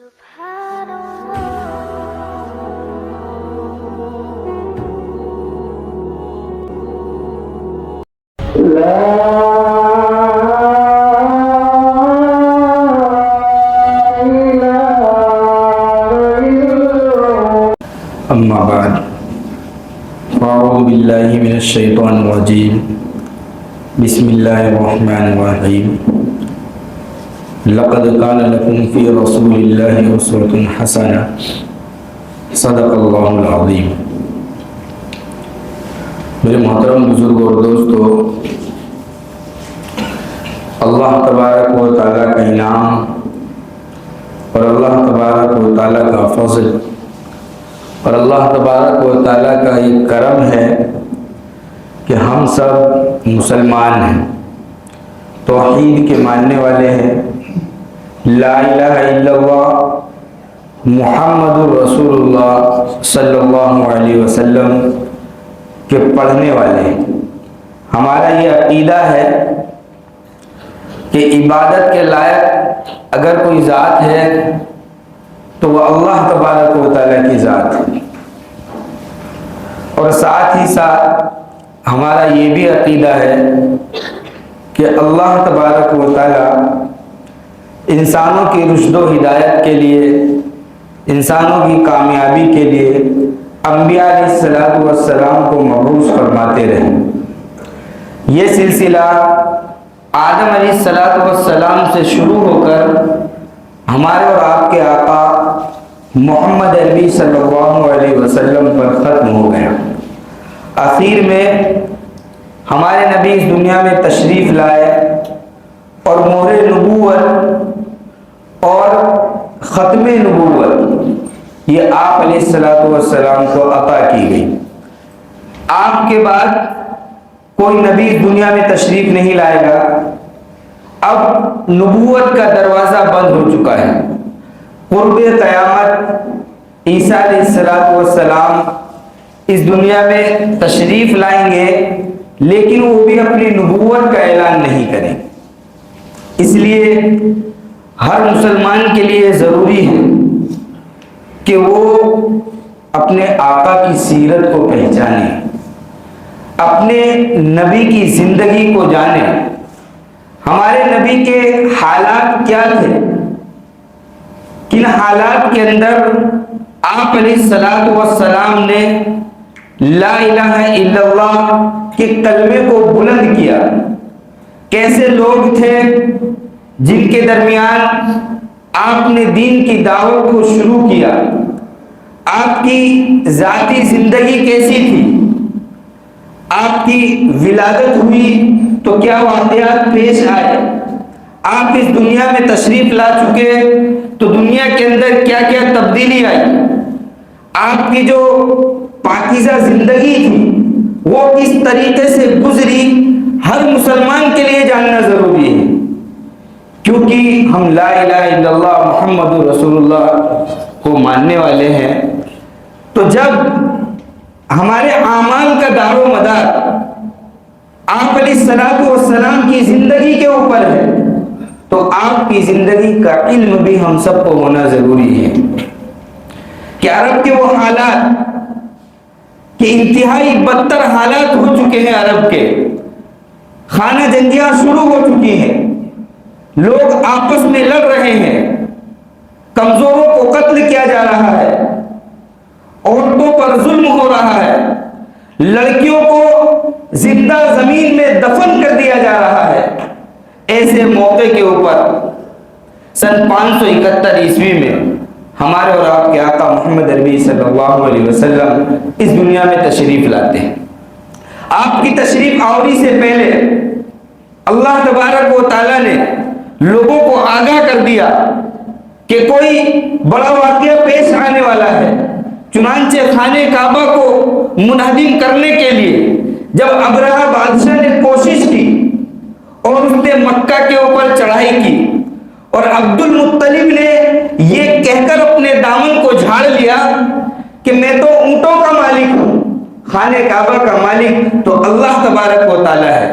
اما بعد فاعوذ باللہ من الشیطان الرجیم بسم اللہ الرحمن الرحیم لقد کان لکم فی رسول اللہ اسوۃ حسنہ صدق اللہ العظیم۔ میرے محترم بزرگ اور دوستو، اللہ تبارک و تعالیٰ کا انعام اور اللہ تبارک و تعالیٰ کا فضل اور اللہ تبارک و تعالیٰ کا ایک کرم ہے کہ ہم سب مسلمان ہیں، توحید کے ماننے والے ہیں، لا الہ الا اللہ محمد رسول اللہ صلی اللہ علیہ وسلم کے پڑھنے والے ہیں۔ ہمارا یہ عقیدہ ہے کہ عبادت کے لائق اگر کوئی ذات ہے تو وہ اللہ تبارک و تعالیٰ کی ذات ہے، اور ساتھ ہی ساتھ ہمارا یہ بھی عقیدہ ہے کہ اللہ تبارک و تعالیٰ انسانوں کی رشد و ہدایت کے لیے، انسانوں کی کامیابی کے لیے انبیاء علیہ السلام کو مبعوث فرماتے رہے۔ یہ سلسلہ آدم علیہ السلام سے شروع ہو کر ہمارے اور آپ کے آقا محمد عربی صلی اللہ علیہ وسلم پر ختم ہو گیا۔ آخر میں ہمارے نبی اس دنیا میں تشریف لائے اور مہر نبوت اور ختم نبوت یہ آپ علیہ السلام کو عطا کی گئی۔ آپ کے بعد کوئی نبی اس دنیا میں تشریف نہیں لائے گا۔ اب نبوت کا دروازہ بند ہو چکا ہے۔ قرب قیامت عیسیٰ علیہ السلام اس دنیا میں تشریف لائیں گے، لیکن وہ بھی اپنی نبوت کا اعلان نہیں کریں۔ اس لیے ہر مسلمان کے لیے ضروری ہے کہ وہ اپنے آقا کی سیرت کو پہچانے، اپنے نبی کی زندگی کو جانے، ہمارے نبی کے حالات کیا تھے، کن حالات کے اندر آپ علیہ السلام نے لا الہ الا اللہ کے کلمے کو بلند کیا، کیسے لوگ تھے جن کے درمیان آپ نے دین کی دعوت کو شروع کیا، آپ کی ذاتی زندگی کیسی تھی، آپ کی ولادت ہوئی تو کیا واقعات پیش آئے، آپ اس دنیا میں تشریف لا چکے تو دنیا کے اندر کیا کیا تبدیلی آئی، آپ کی جو پاکیزہ زندگی تھی وہ کس طریقے سے گزری، ہر مسلمان کے لیے جاننا ضروری ہے، کیونکہ ہم لا الہ الا اللہ محمد رسول اللہ کو ماننے والے ہیں۔ تو جب ہمارے اعمال کا دار و مدار آپ علیہ السلام کی زندگی کے اوپر ہے تو آپ کی زندگی کا علم بھی ہم سب کو ہونا ضروری ہے کہ عرب کے وہ حالات کہ انتہائی بدتر حالات ہو چکے ہیں، عرب کے خانہ جنگیاں شروع ہو چکی ہیں، لوگ آپس میں لڑ رہے ہیں، کمزوروں کو قتل کیا جا رہا ہے، عورتوں پر ظلم ہو رہا ہے، لڑکیوں کو زندہ زمین میں دفن کر دیا جا رہا ہے۔ ایسے موقع کے اوپر سن 571 عیسوی میں ہمارے اور آپ کے آقا محمد عربی صلی اللہ علیہ وسلم اس دنیا میں تشریف لاتے ہیں۔ آپ کی تشریف آوری سے پہلے اللہ تبارک و تعالیٰ نے لوگوں کو آگاہ کر دیا کہ کوئی بڑا واقعہ پیش آنے والا ہے۔ چنانچہ خانہ کعبہ کو منہدم کرنے کے لیے جب ابرہہ بادشاہ نے کوشش کی اور اس نے مکہ کے اوپر چڑھائی کی اور عبد المطلب نے یہ کہہ کر اپنے دامن کو جھاڑ لیا کہ میں تو اونٹوں کا مالک ہوں، خانہ کعبہ کا مالک تو اللہ تبارک و تعالیٰ ہے،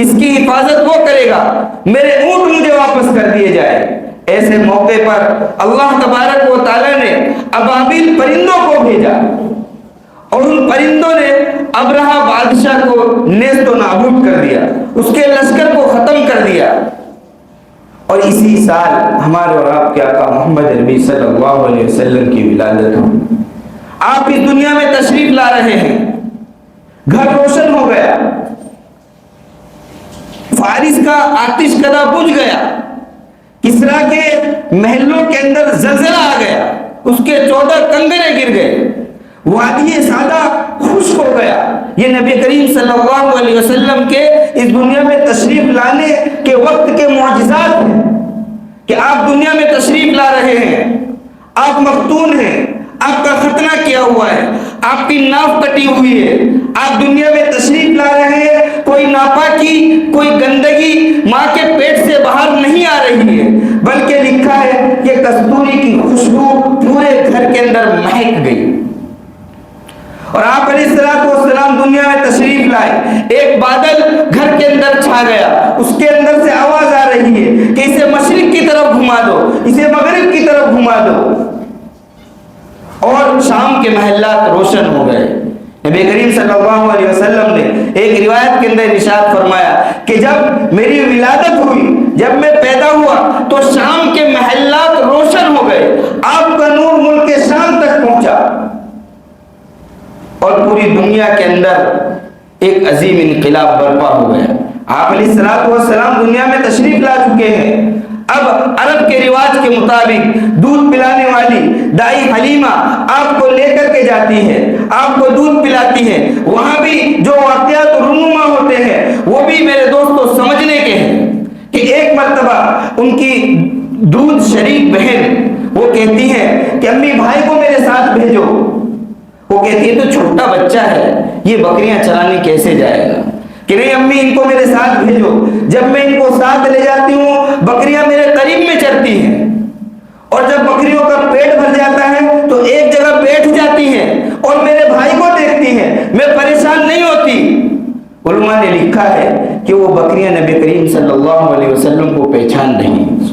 اس کی حفاظت وہ کرے گا، میرے اونٹ مجھے واپس کر دیے جائے۔ ایسے موقع پر اللہ تبارک و تعالیٰ نے ابابیل پرندوں کو بھیجا اور ان پرندوں نے ابرہہ بادشاہ کو نیست و نابود کر دیا، اس کے لشکر کو ختم کر دیا۔ اور اسی سال ہمارے اور آپ کے آقا محمد نبی صلی اللہ علیہ وسلم کی ولادت ہو۔ آپ اس دنیا میں تشریف لا رہے ہیں، گھر روشن ہو گیا، فارس کا آتش کدہ بجھ گیا، کسریٰ کے محلوں کے اندر زلزلہ آ گیا، اس کے 14 کنگرے گر گئے، وادی سادہ خشک ہو گیا۔ یہ نبی کریم صلی اللہ علیہ وسلم کے اس دنیا میں تشریف لانے کے وقت کے معجزات ہیں کہ آپ دنیا میں تشریف لا رہے ہیں، آپ مفتون ہیں، آپ کا ختنہ کیا ہوا ہے، آپ کی ناف کٹی ہوئی ہے، آپ دنیا میں تشریف لا رہے ہیں، کوئی ناپاکی، کوئی گندگی ماں کے پیٹ سے باہر نہیں آ رہی ہے، بلکہ لکھا ہے کہ کستوری کی خوشبو پورے گھر کے اندر مہک گئی۔ اور آپ علیہ السلام دنیا میں تشریف لائے، ایک بادل گھر کے اندر چھا گیا، اس کے اندر سے آواز آ رہی ہے کہ اسے مشرق کی طرف گھما دو، اسے مغرب کی طرف گھما دو، اور شام کے محلات روشن ہو گئے۔ نبی کریم صلی اللہ علیہ وسلم نے ایک روایت کے اندر ارشاد فرمایا کہ جب میری ولادت ہوئی، جب میں پیدا ہوا تو شام کے محلات روشن ہو گئے، آپ کا نور ملک شام تک پہنچا، اور پوری دنیا کے اندر ایک عظیم انقلاب برپا ہو گیا۔ آپ علیہ السلام دنیا میں تشریف لا چکے ہیں۔ اب عرب کے رواج کے مطابق دودھ پلانے والی دائی حلیمہ آپ کو لے کر کے جاتی ہے، آپ کو دودھ پلاتی ہے۔ وہاں بھی جو واقعات رونما ہوتے ہیں وہ بھی میرے دوستوں سمجھنے کے ہیں کہ ایک مرتبہ ان کی دودھ شریک بہن وہ کہتی ہے کہ امی بھائی کو میرے ساتھ بھیجو۔ وہ کہتی ہے تو چھوٹا بچہ ہے، یہ بکریاں چرانے کیسے جائے گا؟ کہ نہیں امی ان کو میرے ساتھ بھیجو۔ جب میں ان کو ساتھ لے جاتی ہوں بکریاں میرے قریب میں چرتی ہیں، اور جب بکریوں کا پیٹ بھر جاتا ہے تو ایک جگہ بیٹھ جاتی ہیں اور میرے بھائی کو دیکھتی ہیں، میں پریشان نہیں ہوتی۔ علماء نے لکھا ہے کہ وہ بکریاں نبی کریم صلی اللہ علیہ وسلم کو پہچان نہیں۔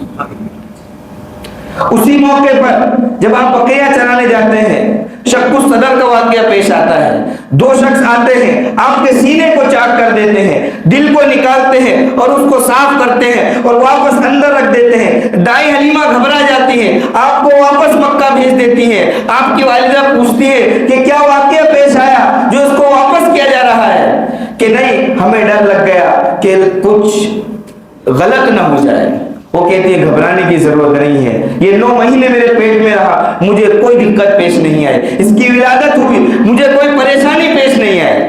اسی موقع پر جب آپ بکریاں چرانے جاتے ہیں، شق الصدر کا واقعہ پیش آتا ہے۔ دو شخص آتے ہیں، آپ کے سینے کو چاک کر دیتے ہیں، دل کو نکالتے ہیں اور اس کو صاف کرتے ہیں اور واپس اندر رکھ دیتے ہیں۔ دائی حلیمہ گھبرا جاتی ہیں، آپ کو واپس مکہ بھیج دیتی ہیں۔ آپ کی والدہ پوچھتی ہے کہ کیا واقعہ پیش آیا جو اس کو واپس کیا جا رہا ہے؟ کہ نہیں، ہمیں ڈر لگ گیا کہ کچھ غلط نہ ہو جائے۔ وہ کہتی ہے گھبرانے کی ضرورت نہیں ہے، یہ 9 مہینے میرے پیٹ میں رہا، مجھے کوئی دقت پیش نہیں آئی، اس کی ولادت ہوئی، مجھے کوئی پریشانی پیش نہیں آئی۔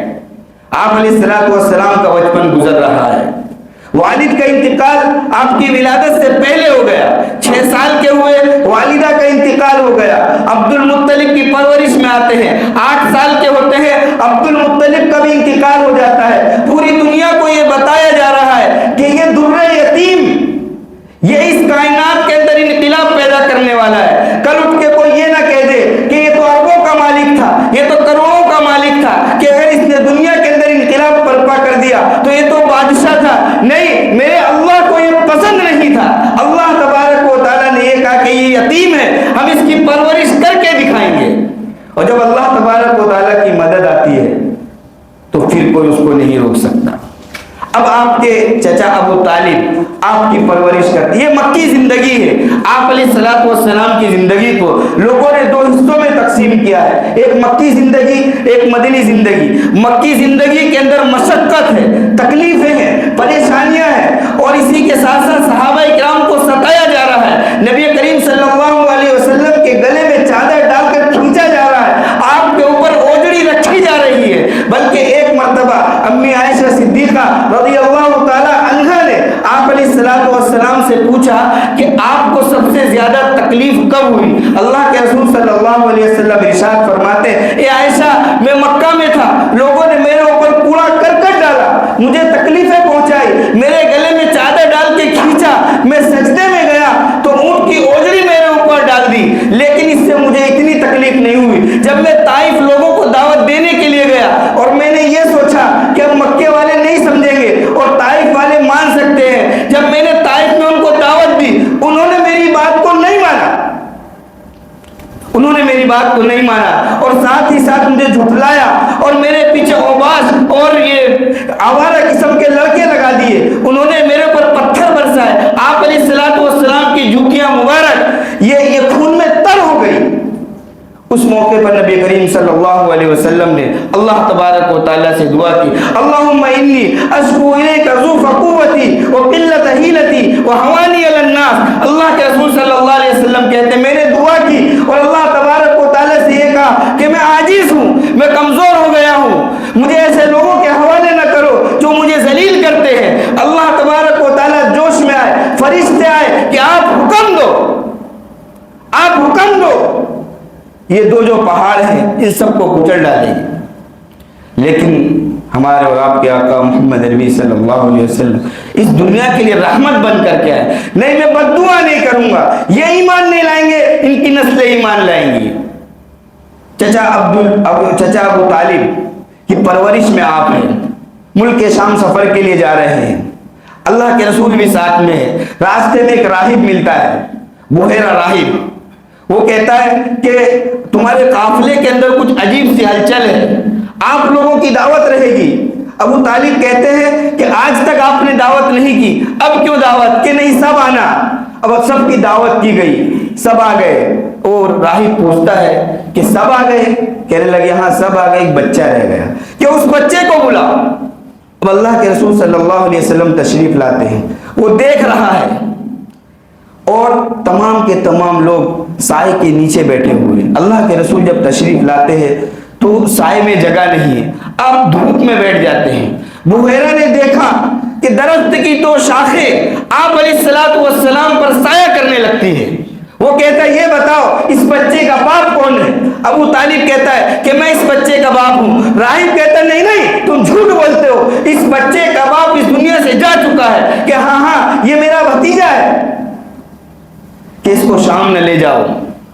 آپ علیہ السلام کا بچپن گزر رہا ہے، والد کا انتقال آپ کی ولادت سے پہلے ہو گیا، 6 سال کے ہوئے والدہ کا انتقال ہو گیا۔ عبد المطلب کی پرورش میں آتے ہیں، 8 سال کے ہوتے ہیں، عبد المطلب کا بھی انتقال ہو جاتا ہے۔ پوری دنیا کو یہ بتایا جا رہا ہے کہ یہ درِ یتیم، یہ اس کائنات کے اندر انقلاب پیدا کرنے والا ہے۔ کل اٹھ کے کوئی یہ نہ کہہ دے کہ یہ تو اربوں کا مالک تھا، یہ تو کروڑوں کا مالک تھا، کہ اگر اس نے دنیا کے اندر انقلاب برپا کر دیا تو یہ تو بادشاہ تھا۔ نہیں، میرے اللہ کو یہ پسند نہیں تھا۔ اللہ تبارک و تعالیٰ نے یہ کہا کہ یہ یتیم ہے، ہم اس کی پرورش کر کے دکھائیں گے۔ اور جب اللہ تبارک و تعالیٰ کی مدد آتی ہے تو پھر کوئی اس کو نہیں روک سکتا۔ اب آپ کے چچا ابو طالب آپ کی پرورش کرتے، یہ مکی زندگی ہے۔ آپ علیہ السلام کی زندگی کو لوگوں نے 2 حصوں میں تقسیم کیا ہے، ایک مکی زندگی، ایک مدنی زندگی۔ مکی زندگی کے اندر مشقت ہے، تکلیفیں ہیں، پریشانیاں ہیں، اور اسی کے ساتھ ساتھ صحابہ کرام کو ستایا جا رہا ہے۔ نبی کریم صلی اللہ علیہ وسلم کے گلے میں چادر ڈال کر کھینچا جا رہا ہے، آپ کے اوپر اوجڑی رکھی جا رہی ہے۔ بلکہ ایک مرتبہ امی عائشہ صدیقہ رضی اللہ تعالی عنہا نے آپ علیہ السلام سے پوچھا کہ آپ کو سب سے زیادہ تکلیف کب ہوئی؟ اللہ کے رسول صلی اللہ علیہ وسلم ارشاد فرماتے ہیں، اے عائشہ، میں مکہ میں تھا، لوگوں نے میرے اوپر کوڑا کرکٹ ڈالا، مجھے تکلیفیں پہنچائی، میرے گلے میں چادر ڈال کے کھینچا، میں سجدے میں گیا تو اونٹ کی اوجڑی میرے اوپر ڈال دی، لیکن اس سے مجھے اتنی تکلیف نہیں ہوئی۔ جب میں طائف لوگوں کو دعوت دینے کے لیے گیا اور میں نے یہ سوچا کہ اب مکے والے نہیں سمجھیں گے اور طائف والے مان سکتے ہیں، جب میں نے طائف میں ان کو دعوت دی، انہوں نے میری بات کو نہیں مانا اور ساتھ ہی ساتھ مجھے جھٹلایا اور میرے پیچھے اوباش اور یہ آوارہ قسم کے لڑکے لگا دیے، انہوں نے میرے پر پتھر برسائے، آپ علیہ الصلوۃ والسلام کی جوتیاں مبارک یہ خون میں تر ہو گئی۔ اس موقع پر نبی کریم صلی اللہ علیہ وسلم نے اللہ تبارک و تعالیٰ سے دعا کی، اللہم انی اشکو الیک ضعف قوتی وقلت حیلتی وہوانی علی الناس۔ اللہ کے رسول صلی اللہ علیہ وسلم کہتے ہیں میں نے دعا کی اور اللہ تبارک و تعالیٰ سے یہ کہا کہ میں عاجز ہوں، میں کمزور ہو گیا ہوں، مجھے ایسے لوگوں کے حوالے نہ کرو جو مجھے ذلیل کرتے ہیں۔ اللہ تبارک و تعالیٰ جوش میں آئے، فرشتے آئے کہ آپ حکم دو، آپ حکم دو، یہ دو جو پہاڑ ہیں ان سب کو کچل ڈالیں گے۔ لیکن ہمارے اور آپ کے آقا محمد نبی صلی اللہ علیہ وسلم اس دنیا کے لیے رحمت بن کر کے آئے، نہیں میں بد دعا نہیں کروں گا، یہ ایمان نہیں لائیں گے، ان کی نسلیں ایمان لائیں گی۔ چچا ابو طالب کی پرورش میں آپ ہیں، ملک شام سفر کے لیے جا رہے ہیں، اللہ کے رسول بھی ساتھ میں ہے، راستے میں ایک راہب ملتا ہے، بحیرہ راہب، وہ کہتا ہے کہ تمہارے قافلے کے اندر کچھ عجیب سی ہلچل ہے، آپ لوگوں کی دعوت رہے گی۔ ابو طالب کہتے ہیں کہ آج تک آپ نے دعوت نہیں کی، اب کیوں دعوت؟ کہ نہیں سب آنا۔ اب سب کی دعوت کی گئی، سب آ گئے، اور راہب پوچھتا ہے کہ سب آ گئے؟ کہنے لگے ہاں سب آ گئے، ایک بچہ رہ گیا، کہ اس بچے کو بلاؤ۔ اب اللہ کے رسول صلی اللہ علیہ وسلم تشریف لاتے ہیں، وہ دیکھ رہا ہے اور تمام کے تمام لوگ سائے کے نیچے بیٹھے ہوئے۔ اللہ کے رسول جب تشریف لاتے ہیں تو سائے میں جگہ نہیں ہے، آپ دھوپ میں بیٹھ جاتے ہیں۔ بحیرہ نے دیکھا کہ درخت کی تو شاخیں آپ علیہ الصلوۃ والسلام پر سایہ کرنے لگتی ہیں۔ وہ کہتا ہے یہ بتاؤ اس بچے کا باپ کون ہے؟ ابو طالب کہتا ہے کہ میں اس بچے کا باپ ہوں۔ راہب کہتا ہے نہیں نہیں تم جھوٹ بولتے ہو، اس بچے کا باپ اس دنیا سے جا چکا ہے، کہ ہاں ہاں یہ میرا بھتیجا ہے، کہ اس کو شام نہ لے جاؤ،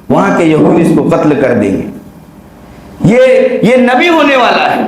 وہاں کے یہود اس کو قتل کر دیں گے، یہ نبی ہونے والا ہے۔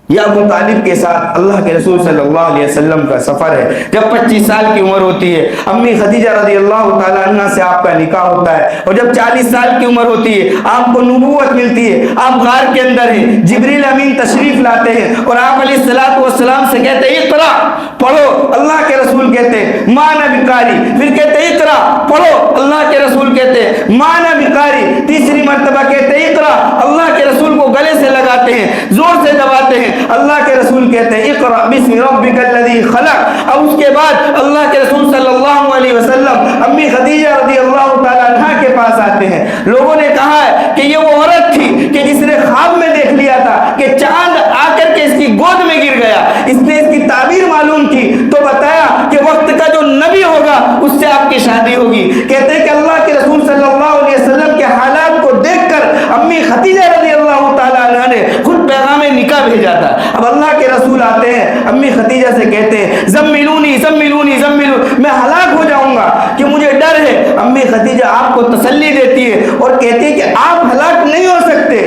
یہ ابو طالب کے ساتھ اللہ کے رسول صلی اللہ علیہ وسلم کا سفر ہے۔ جب 25 سال کی عمر ہوتی ہے، امی خدیجہ رضی اللہ تعالیٰ عنہ سے آپ کا نکاح ہوتا ہے، اور جب 40 سال کی عمر ہوتی ہے آپ کو نبوت ملتی ہے، آپ غار کے اندر ہیں، جبریل امین تشریف لاتے ہیں اور آپ علیہ الصلوۃ والسلام سے کہتے ہیں اقرا پڑھو، اللہ کے رسول کہتے ہیں ما انا بقاری، پھر کہتے ہیں اقرا پڑھو، اللہ کے رسول کہتے ہیں ما انا بقاری، تیسری مرتبہ کہتے ہیں اقرا، اللہ کے رسول کو گلے سے لگاتے ہیں، زور سے دباتے ہیں، اللہ کے رسول کہتے ہیں اقرأ بسم ربک الذی خلق۔ اب اس کے بعد اللہ کے رسول صلی اللہ علیہ وسلم امی خدیجہ رضی اللہ تعالیٰ عنہ کے پاس آتے ہیں۔ لوگوں نے کہا ہے کہ یہ وہ عورت تھی کہ جس نے خواب میں دیکھ لیا تھا کہ چاند آ کر کے اس کی گود میں گر گیا، اس نے اس کی تعبیر معلوم کی تو بتایا کہ وقت کا جو نبی ہوگا اس سے آپ کی شادی ہوگی۔ کہتے ہیں کہ اللہ کے رسول صلی اللہ علیہ وسلم کے حالات کو دیکھ کر امی خدیجہ رضی اللہ تعالیٰ عنہ نے خود پیغام نکاح بھیجا تھا۔ اب اللہ کے رسول آتے ہیں، امی خدیجہ سے کہتے ہیں زملونی زملونی زملونی، میں ہلاک ہو جاؤں گا کہ مجھے ڈر ہے۔ امی خدیجہ آپ کو تسلی دیتی ہے اور کہتی ہے کہ آپ ہلاک نہیں ہو سکتے،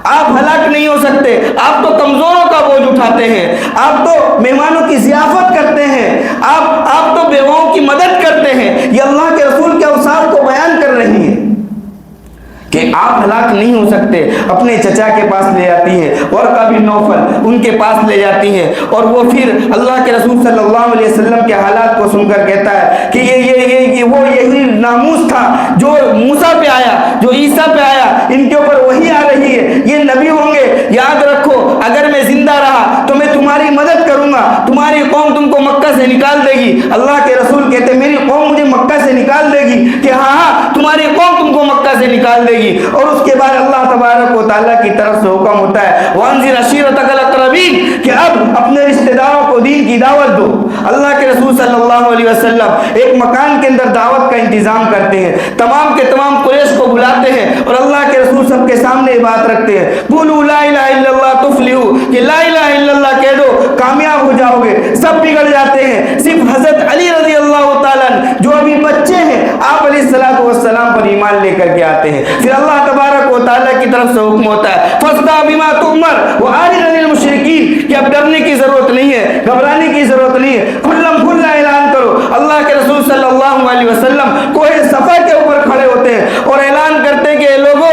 آپ ہلاک نہیں ہو سکتے، آپ تو کمزوروں کا بوجھ اٹھاتے ہیں، آپ تو مہمانوں کی ضیافت کرتے ہیں، آپ تو بیواؤں کی مدد کرتے ہیں۔ یہ اللہ کے رسول کے اوصاف کو بیان کر رہی ہیں کہ آپ ہلاک نہیں ہو سکتے۔ اپنے چچا کے پاس لے جاتی ہیں، ورقہ بن نوفل ان کے پاس لے جاتی ہیں، اور وہ پھر اللہ کے رسول صلی اللہ علیہ وسلم کے حالات کو سن کر کہتا ہے کہ یہی ناموس تھا جو موسیٰ پہ آیا، جو عیسیٰ پہ آیا، ان کے اوپر وہی آ رہی ہے، یہ نبی ہوں گے، یاد رکھو اگر میں زندہ رہا تو میں تمہاری مدد کروں گا، تمہاری قوم تم کو مکہ سے نکال دے گی۔ اللہ کے رسول کہتے ہیں میری قوم مجھے مکہ سے نکال دے گی، کہ ہاں ہاں تمہاری قوم تم کو مکہ سے نکال دے گی۔ اور اس کے بعد اللہ تبارک و تعالیٰ کی طرف سے حکم ہوتا ہے وانذر عشیرتک الاقربین، کہ اب اپنے رشتہ داروں کو دین کی دعوت دو۔ اللہ کے رسول صلی اللہ علیہ وسلم ایک مکان کے اندر دعوت کا انتظام کرتے ہیں، تمام کے تمام قریش کو بلاتے ہیں اور اللہ کے رسول سب کے سامنے یہ بات رکھتے ہیں قولوا لا الہ الا اللہ تفلحوا، کہ لا الہ الا اللہ کہہ دو کامیاب ہو جاؤ گے۔ سب بگڑ جاتے ہیں، صرف حضرت علی رضی اللہ تعالیٰ جو ابھی بچے ہیں آپ علیہ الصلوۃ والسلام پر ایمان لے کر کے آتے ہیں۔ پھر اللہ تبارک و تعالیٰ کی طرف سے حکم ہوتا ہے فاصدع بما تؤمر وأعرض عن المشرکین، کہ اب ڈرنے کی ضرورت نہیں ہے، گھبرانے کی ضرورت نہیں ہے، کھلم کھلا اعلان کرو۔ اللہ کے رسول صلی اللہ علیہ وسلم کوہ صفا کے اوپر کھڑے ہوتے ہیں اور اعلان کرتے ہیں کہ لوگوں